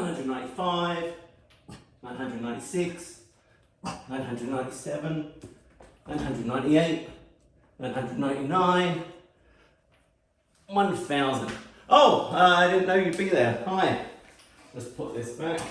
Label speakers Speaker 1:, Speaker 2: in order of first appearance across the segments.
Speaker 1: 995, 996, 997, 998, 999, 1000. Oh, I didn't know you'd be there. Hi. Let's put this back.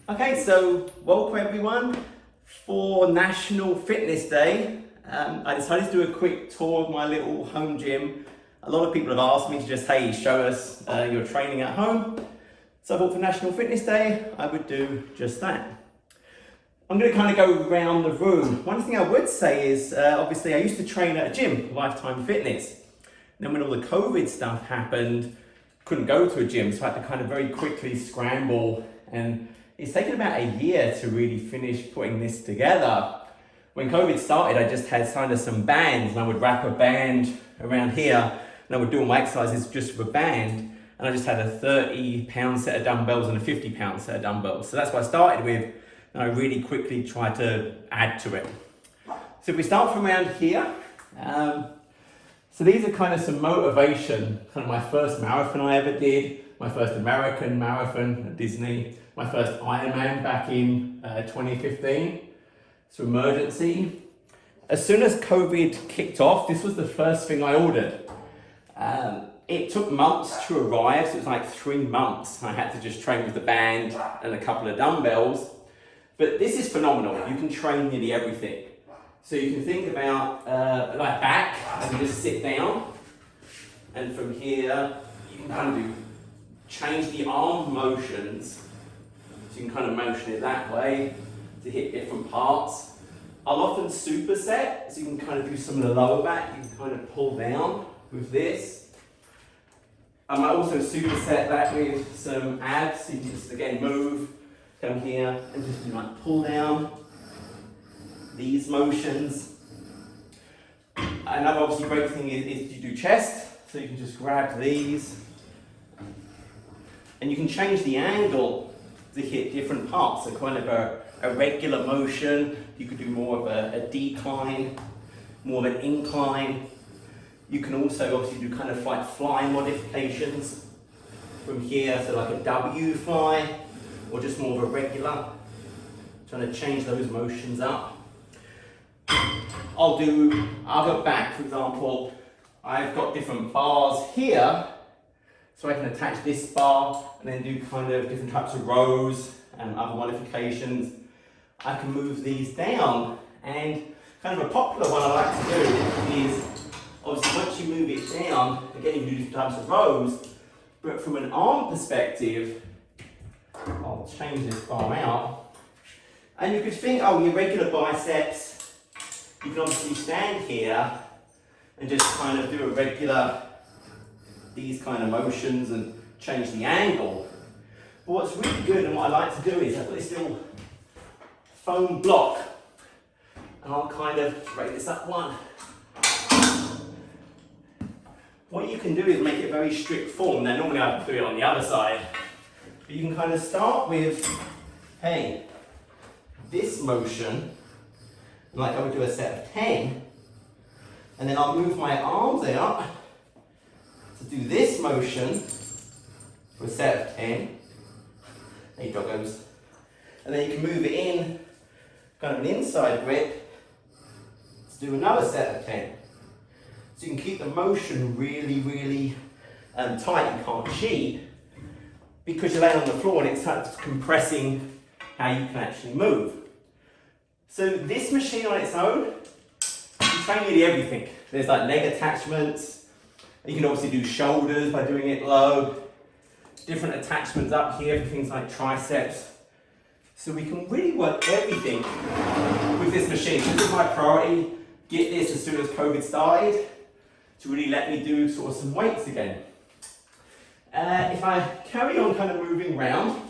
Speaker 1: Okay, so welcome everyone for National Fitness Day. I decided to do a quick tour of my little home gym. A lot of people have asked me to just, hey, show us your training at home. So I thought for National Fitness Day, I would do just that. I'm going to kind of go around the room. One thing I would say is, obviously I used to train at a gym, Lifetime Fitness. Then when all the COVID stuff happened, couldn't go to a gym, so I had to kind of very quickly scramble, and it's taken about a year to really finish putting this together. When COVID started, I just had kind of some bands, and I would wrap a band around here, and I would do all my exercises just with a band, and I just had a 30-pound set of dumbbells and a 50-pound set of dumbbells. So that's what I started with, and I really quickly tried to add to it. So if we start from around here, so these are kind of some motivation, kind of my first marathon I ever did, my first American marathon at Disney, my first Ironman back in 2015, so emergency. As soon as COVID kicked off, this was the first thing I ordered. It took months to arrive, so it was like 3 months. I had to just train with the band and a couple of dumbbells. But this is phenomenal. You can train nearly everything. So you can think about like back, and you just sit down, and from here you can kind of change the arm motions. So you can kind of motion it that way to hit different parts. I'll often superset, so you can kind of do some of the lower back. You can kind of pull down with this. I might also superset that with some abs. So you can just again move, come here, and just like pull down. These motions. Another obviously great thing is you do chest, so you can just grab these and you can change the angle to hit different parts. So kind of a regular motion, you could do more of a decline, more of an incline. You can also obviously do kind of like fly modifications from here, so like a W fly or just more of a regular, trying to change those motions up. I'll go back, for example, I've got different bars here, so I can attach this bar and then do kind of different types of rows and other modifications. I can move these down, and kind of a popular one I like to do is, obviously once you move it down, again you can do different types of rows, but from an arm perspective, I'll change this bar out, and you could think, oh, your regular biceps, you can obviously stand here and just kind of do a regular, these kind of motions and change the angle. But what's really good and what I like to do is I've got this little foam block, and I'll kind of break this up one. What you can do is make it very strict form. Now normally I do it on the other side, but you can kind of start with, hey, this motion, like I would do a set of 10, and then I'll move my arms out to do this motion for a set of 10. Hey doggos. And then you can move it in, kind of an inside grip, to do another set of 10. So you can keep the motion really, really tight. You can't cheat because you're laying on the floor and it's compressing how you can actually move. So this machine on its own, you can train nearly everything. There's like leg attachments. You can obviously do shoulders by doing it low. Different attachments up here for things like triceps. So we can really work everything with this machine. This is my priority. Get this as soon as COVID started to really let me do sort of some weights again. If I carry on kind of moving around,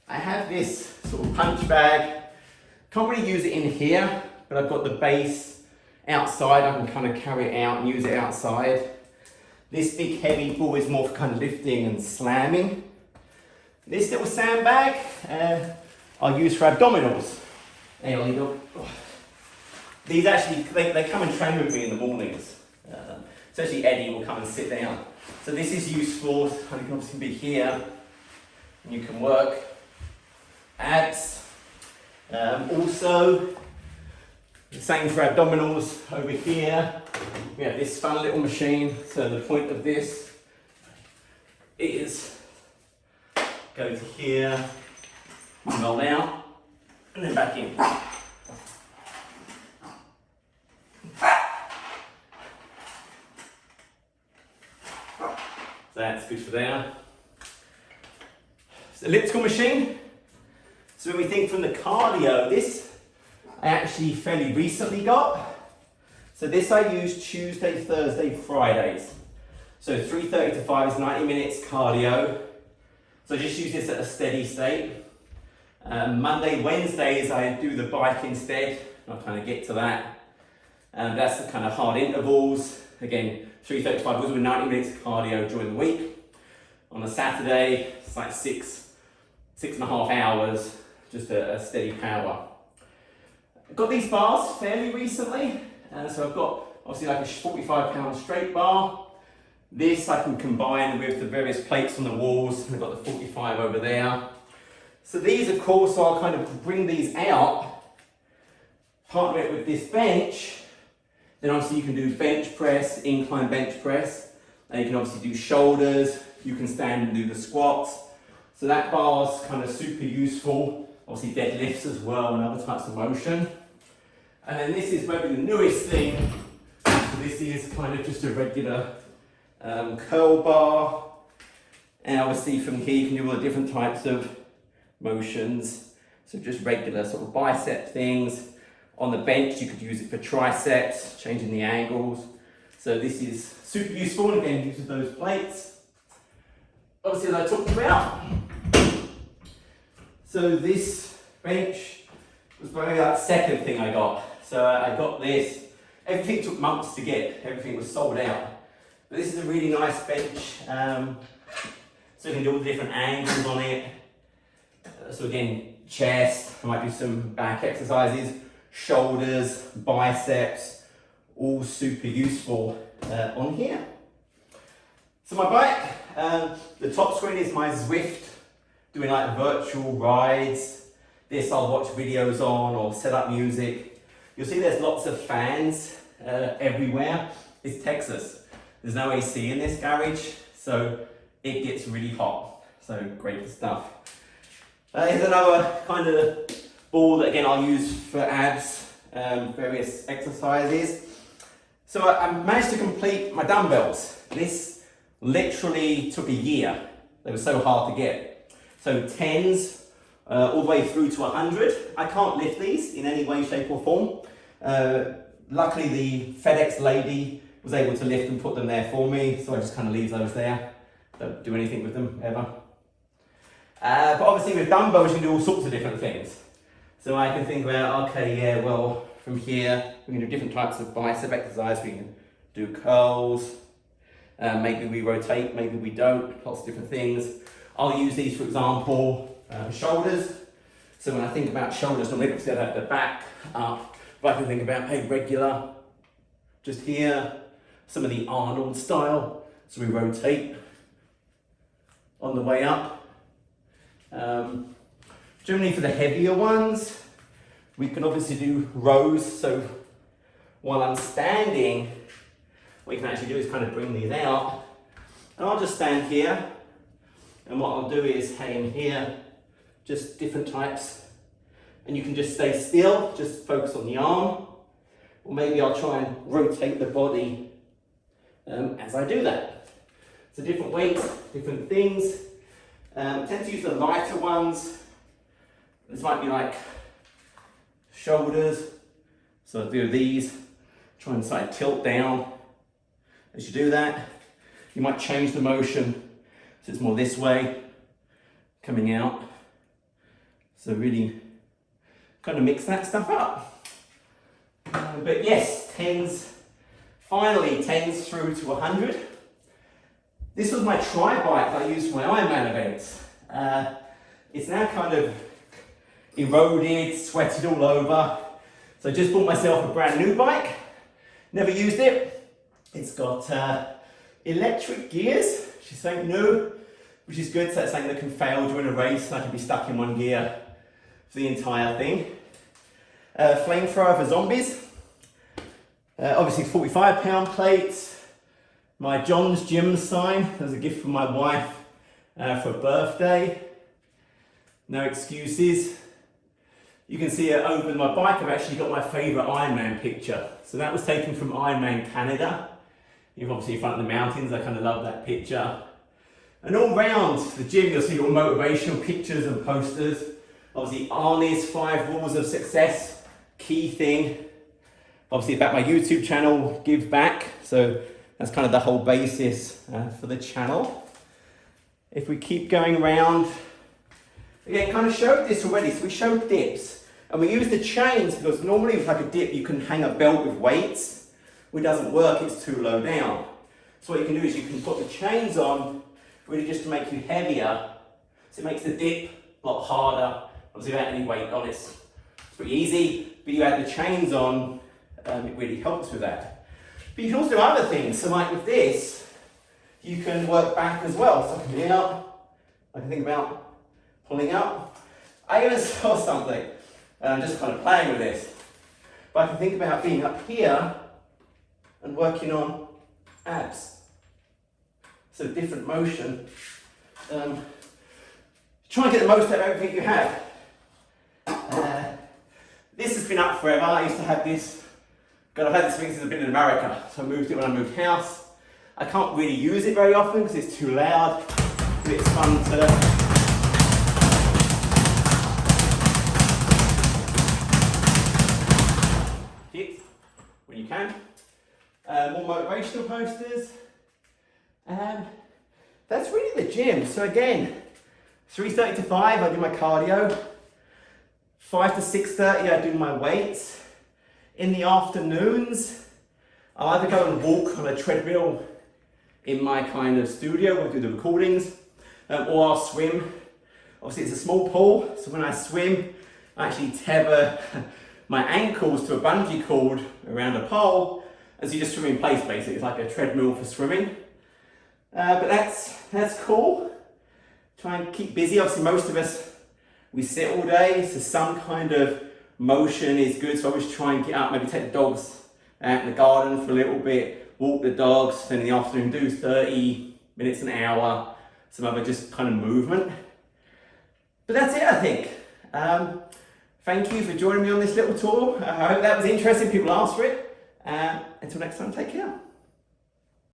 Speaker 1: I have this sort of punch bag. Can't really use it in here, but I've got the base outside. I can kind of carry it out and use it outside. This big heavy ball is more for kind of lifting and slamming. This little sandbag I'll use for abdominals. Hey, Ollie dog. These actually, they come and train with me in the mornings. So especially Eddie will come and sit down. So this is useful. You can obviously be here and you can work abs. Also, the same for abdominals over here. We have this fun little machine. So the point of this is go to here, roll out, and then back in. So that's good for there. It's an elliptical machine. So when we think from the cardio, this I actually fairly recently got. So this I use Tuesday, Thursday, Fridays. So 3:30 to 5 is 90 minutes cardio. So I just use this at a steady state. Monday, Wednesdays I do the bike instead. I'll kind of get to that. That's the kind of hard intervals. Again, 3:30 to 5, we're doing 90 minutes cardio during the week. On a Saturday, it's like 6.5 hours, just a steady power. I got these bars fairly recently. So I've got obviously like a 45-pound straight bar. This I can combine with the various plates on the walls. I've got the 45 over there. So these, of course, I'll kind of bring these out, partner it with this bench. Then obviously you can do bench press, incline bench press. And you can obviously do shoulders. You can stand and do the squats. So that bar's kind of super useful. Obviously deadlifts as well and other types of motion. And then this is maybe the newest thing. So this is kind of just a regular curl bar. And obviously from here you can do all the different types of motions. So just regular sort of bicep things. On the bench you could use it for triceps, changing the angles. So this is super useful, and again uses those plates. Obviously, as I talked about. So this bench was probably that second thing I got. So I got this. Everything took months to get. Everything was sold out. But this is a really nice bench. So you can do all the different angles on it. So again, chest. I might do some back exercises, shoulders, biceps, all super useful on here. So my bike, the top screen is my Zwift, doing like virtual rides. This I'll watch videos on or set up music. You'll see there's lots of fans everywhere. It's Texas. There's no AC in this garage, so it gets really hot. So great stuff. Here's another kind of ball that again I'll use for abs, various exercises. So I managed to complete my dumbbells. This literally took a year. They were so hard to get. So 10s all the way through to 100. I can't lift these in any way, shape or form. Luckily the FedEx lady was able to lift and put them there for me, so I just kind of leave those there. Don't do anything with them ever. But obviously with dumbbells you can do all sorts of different things. So I can think about, okay, yeah, well, from here we can do different types of bicep exercise. We can do curls, maybe we rotate, maybe we don't, lots of different things. I'll use these, for example, for shoulders. So when I think about shoulders, normally I have the back up, but I can think about, hey, regular, just here, some of the Arnold style. So we rotate on the way up. Generally for the heavier ones, we can obviously do rows. So while I'm standing, what you can actually do is kind of bring these out. And I'll just stand here. And what I'll do is hang here, just different types. And you can just stay still, just focus on the arm. Or maybe I'll try and rotate the body as I do that. So different weights, different things. I tend to use the lighter ones. This might be like shoulders. So I'll do these, try and side tilt down. As you do that, you might change the motion so it's more this way, coming out. So really kind of mix that stuff up. But yes, 10s, finally 10s through to 100. This was my tri-bike that I used for my Ironman events. It's now kind of eroded, sweated all over. So I just bought myself a brand new bike. Never used it. It's got electric gears, which is something new, which is good, so it's something that can fail during a race, and I can be stuck in one gear for the entire thing. Flamethrower for zombies. Obviously 45-pound plates. My John's Gym sign, that was a gift from my wife for a birthday. No excuses. You can see over my bike, I've actually got my favourite Ironman picture. So that was taken from Ironman Canada. You're obviously in front of the mountains, I kind of love that picture. And all round the gym, you'll see all motivational pictures and posters. Obviously Arnie's 5 rules of success, key thing. Obviously about my YouTube channel, give back. So that's kind of the whole basis for the channel. If we keep going around, again, kind of showed this already. So we showed dips. And we use the chains because normally with like a dip, you can hang a belt with weights. It doesn't work, it's too low down. So what you can do is you can put the chains on, really just to make you heavier. So it makes the dip a lot harder, obviously without any weight on it. It's pretty easy, but you add the chains on, it really helps with that. But you can also do other things. So like with this, you can work back as well. So I can be up, I can think about pulling up. I even saw something, and I'm just kind of playing with this. But I can think about being up here and working on abs. So different motion. Try and get the most out of everything you have. This has been up forever. I used to have this. God, I've had this thing since I've been in America. So I moved it when I moved house. I can't really use it very often because it's too loud. But it's fun to hit when you can. More motivational posters. That's really the gym. So again, 3:30 to 5, I do my cardio. 5 to 6:30, I do my weights. In the afternoons, I'll either go and walk on a treadmill in my kind of studio where I do the recordings, or I'll swim. Obviously it's a small pool, so when I swim, I actually tether my ankles to a bungee cord around a pole, as you just swim in place basically. It's like a treadmill for swimming. But that's cool. Try and keep busy. Obviously most of us, we sit all day, so some kind of motion is good. So I always try and get up, maybe take the dogs out in the garden for a little bit, walk the dogs, then in the afternoon do 30 minutes, an hour, some other just kind of movement. But that's it, I think. Thank you for joining me on this little tour. I hope that was interesting. People asked for it. Until next time, take care.